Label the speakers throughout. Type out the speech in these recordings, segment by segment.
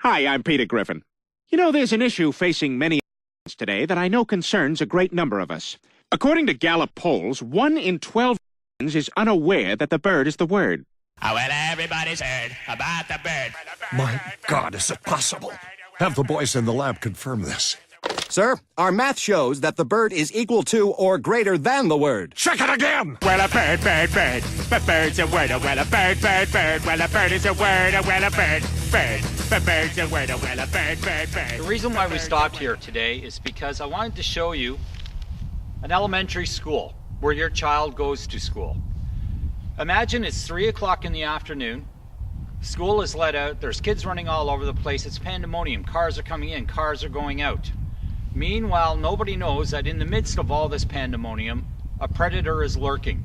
Speaker 1: Hi, I'm Peter Griffin. You know, there's an issue facing many today that I know concerns a great number of us. According to Gallup polls, 1 in 12 is unaware that the bird is the word.
Speaker 2: Oh, well, everybody's heard about the bird.
Speaker 3: My God, is it possible? Have the boys in the lab confirm this.
Speaker 4: Sir, our math shows that the bird is equal to or greater than the word.
Speaker 3: Check it again!
Speaker 2: Well, a bird, bird, bird. But bird's a word. Oh, well, a bird, bird, bird. Well, a bird is a word. Oh, well, a bird, bird. But bird's a word. Oh, well, a bird, bird, bird.
Speaker 5: The reason why we stopped here today is because I wanted to show you an elementary school where your child goes to school. Imagine it's 3 o'clock in the afternoon. School is let out. There's kids running all over the place. It's pandemonium. Cars are coming in. Cars are going out. Meanwhile, nobody knows that in the midst of all this pandemonium, a predator is lurking.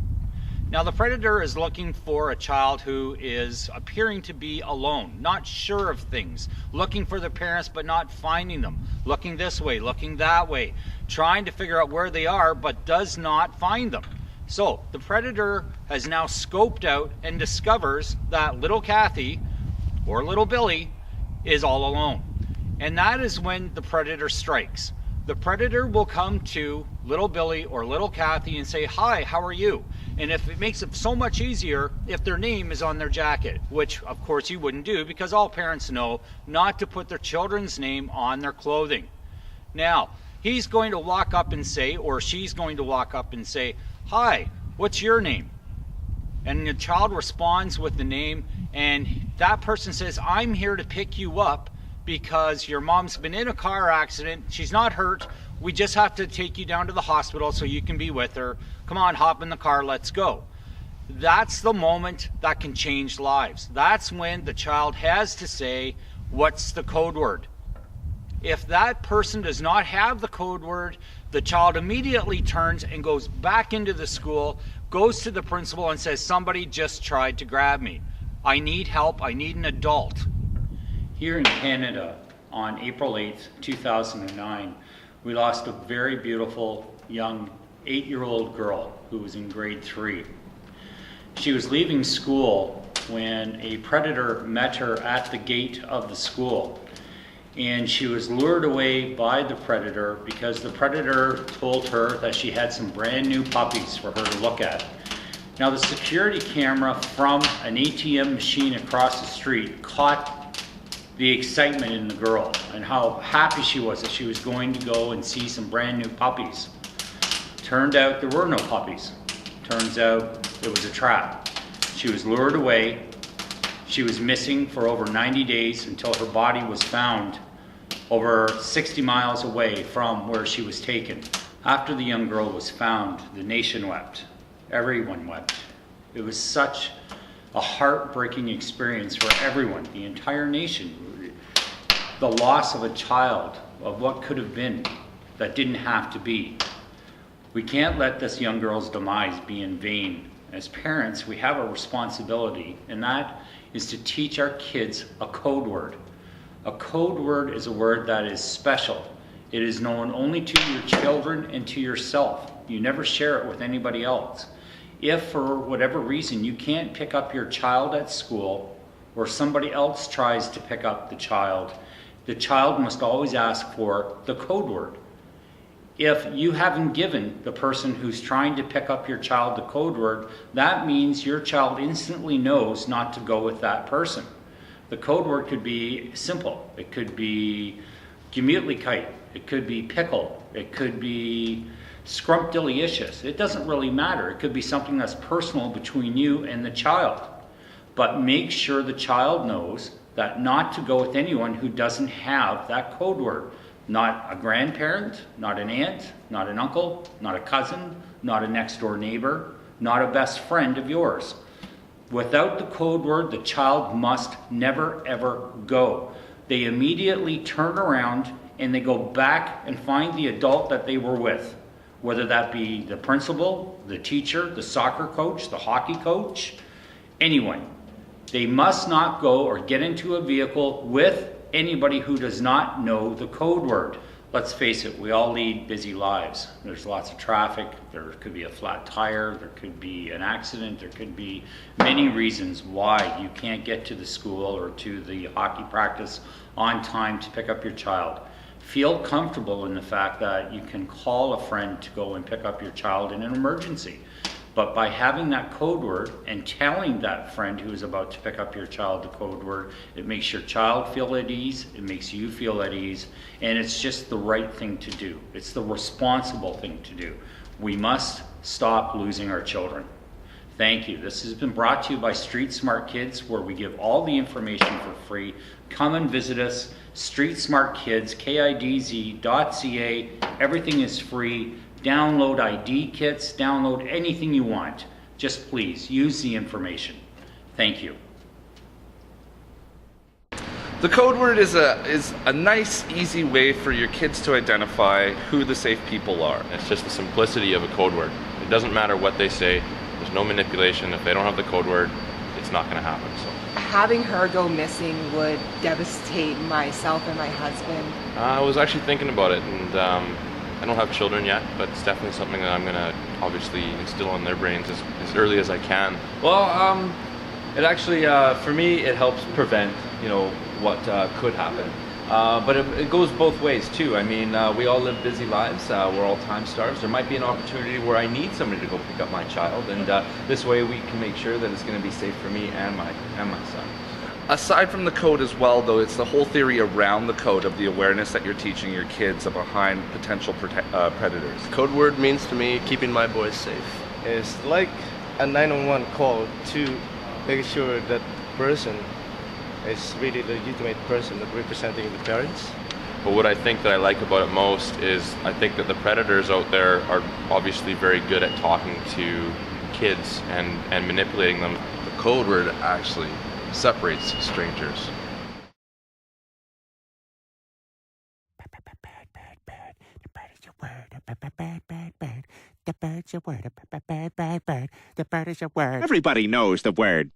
Speaker 5: Now, the predator is looking for a child who is appearing to be alone, not sure of things, looking for their parents but not finding them, looking this way, looking that way, trying to figure out where they are but does not find them. So the predator has now scoped out and discovers that little Kathy or little Billy is all alone. And that is when the predator strikes. The predator will come to little Billy or little Kathy and say, "Hi, how are you?" And if it makes it so much easier if their name is on their jacket, which of course you wouldn't do because all parents know not to put their children's name on their clothing. Now, he's going to walk up and say, or she's going to walk up and say, "Hi, what's your name?" And the child responds with the name, and that person says, "I'm here to pick you up because your mom's been in a car accident. She's not hurt. We just have to take you down to the hospital so you can be with her. Come on, hop in the car, let's go." That's the moment that can change lives. That's when the child has to say, "What's the code word?" If that person does not have the code word, the child immediately turns and goes back into the school, goes to the principal and says, "Somebody just tried to grab me. I need help. I need an adult." Here in Canada, on April 8th, 2009, we lost a very beautiful young 8-year-old girl who was in grade 3. She was leaving school when a predator met her at the gate of the school. And she was lured away by the predator because the predator told her that she had some brand new puppies for her to look at. Now, the security camera from an ATM machine across the street caught the excitement in the girl and how happy she was that she was going to go and see some brand new puppies. Turned out there were no puppies. Turns out it was a trap. She was lured away. She was missing for over 90 days until her body was found over 60 miles away from where she was taken. After the young girl was found, the nation wept. Everyone wept. It was such a heartbreaking experience for everyone, the entire nation. The loss of a child, of what could have been, that didn't have to be. We can't let this young girl's demise be in vain. As parents, we have a responsibility, and that is to teach our kids a code word. A code word is a word that is special. It is known only to your children and to yourself. You never share it with anybody else. If for whatever reason you can't pick up your child at school, or somebody else tries to pick up the child must always ask for the code word. If you haven't given the person who's trying to pick up your child the code word, that means your child instantly knows not to go with that person. The code word could be simple. It could be gemütlichkeit. It could be pickle. It could be scrumptious. It doesn't really matter. It could be something that's personal between you and the child. But make sure the child knows that not to go with anyone who doesn't have that code word. Not a grandparent, not an aunt, not an uncle, not a cousin, not a next door neighbor, not a best friend of yours. Without the code word, the child must never ever go. They immediately turn around and they go back and find the adult that they were with. Whether that be the principal, the teacher, the soccer coach, the hockey coach, anyone. They must not go or get into a vehicle with anybody who does not know the code word. Let's face it, we all lead busy lives. There's lots of traffic, there could be a flat tire, there could be an accident, there could be many reasons why you can't get to the school or to the hockey practice on time to pick up your child. Feel comfortable in the fact that you can call a friend to go and pick up your child in an emergency. But by having that code word and telling that friend who is about to pick up your child the code word, it makes your child feel at ease, it makes you feel at ease, and it's just the right thing to do. It's the responsible thing to do. We must stop losing our children. Thank you. This has been brought to you by Streetsmartkidz, where we give all the information for free. Come and visit us. Streetsmartkidz, KIDZ.ca. Everything is free. Download ID kits, download anything you want. Just please use the information. Thank you.
Speaker 6: The code word is a nice, easy way for your kids to identify who the safe people are.
Speaker 7: It's just the simplicity of a code word. It doesn't matter what they say. There's no manipulation. If they don't have the code word, it's not going to happen. So
Speaker 8: having her go missing would devastate myself and my husband.
Speaker 7: I was actually thinking about it, and I don't have children yet, but it's definitely something that I'm going to obviously instill in their brains as early as I can.
Speaker 9: Well, it actually, for me, it helps prevent, what could happen. But it goes both ways too. I mean, we all live busy lives. We're all time starved. There might be an opportunity where I need somebody to go pick up my child, and this way we can make sure that it's going to be safe for me and my son.
Speaker 6: Aside from the code as well, though, it's the whole theory around the code of the awareness that you're teaching your kids behind potential predators.
Speaker 10: Code word means to me keeping my boys safe. It's like a 911 call to make sure that person is really the legitimate person that representing the parents.
Speaker 7: But what I think that I like about it most is I think that the predators out there are obviously very good at talking to kids and manipulating them.
Speaker 11: The code word actually separates strangers.
Speaker 1: Everybody knows the word.